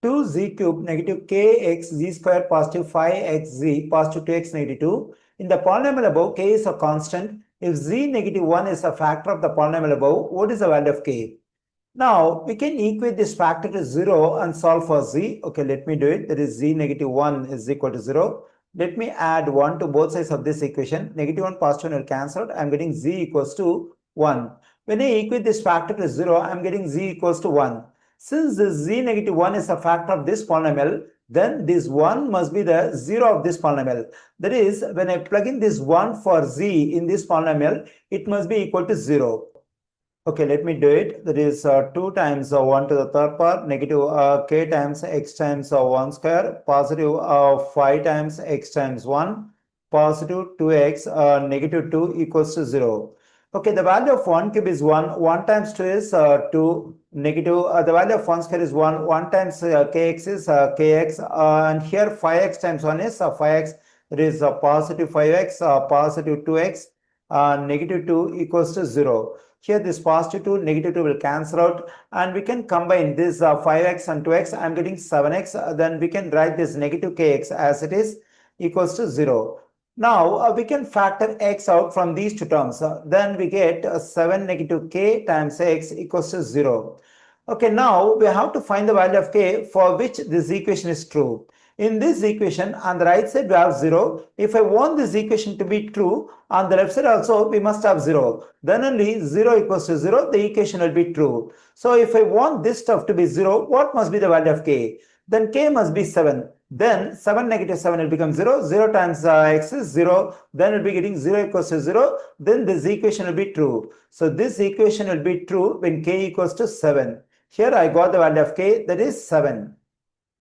2z cube negative kx z square positive 5xz positive 2x negative 2. In the polynomial above, k is a constant. If z negative 1 is a factor of the polynomial above, what is the value of k? Now, we can equate this factor to 0 and solve for z. Okay, let me do it. That is z negative 1 is equal to 0. Let me add 1 to both sides of this equation. Negative 1 positive 1 will cancel out. I am getting z equals to 1. When I equate this factor to 0, I am getting z equals to 1. Since this z negative 1 is a factor of this polynomial, then this 1 must be the 0 of this polynomial. That is, when I plug in this 1 for z in this polynomial, it must be equal to 0. Okay, let me do it. That is 2 times 1 to the third power, negative k times x times 1 square, positive 5 times x times 1, positive 2x, negative 2 equals to 0. Okay, the value of 1 cube is 1, 1 times 2 is 2, negative, the value of 1 square is 1, 1 times kx is kx, and here 5x times 1 is 5x, that is positive 5x, positive 2x, negative 2 equals to 0. Here this positive 2, negative 2 will cancel out, and we can combine this 5x and 2x. I am getting 7x. Then we can write this negative kx as it is equals to 0. Now we can factor x out from these two terms. Then we get 7 negative k times x equals to 0. Okay, now we have to find the value of k for which this equation is true. In this equation, on the right side we have 0. If I want this equation to be true, on the left side also we must have 0. Then only 0 equals to 0, the equation will be true. So if I want this stuff to be 0, what must be the value of k? Then k must be 7. Then 7 negative 7 will become 0. 0 times x is 0. Then we'll be getting 0 equals to 0. Then this equation will be true. So this equation will be true when k equals to 7. Here I got the value of k, that is 7.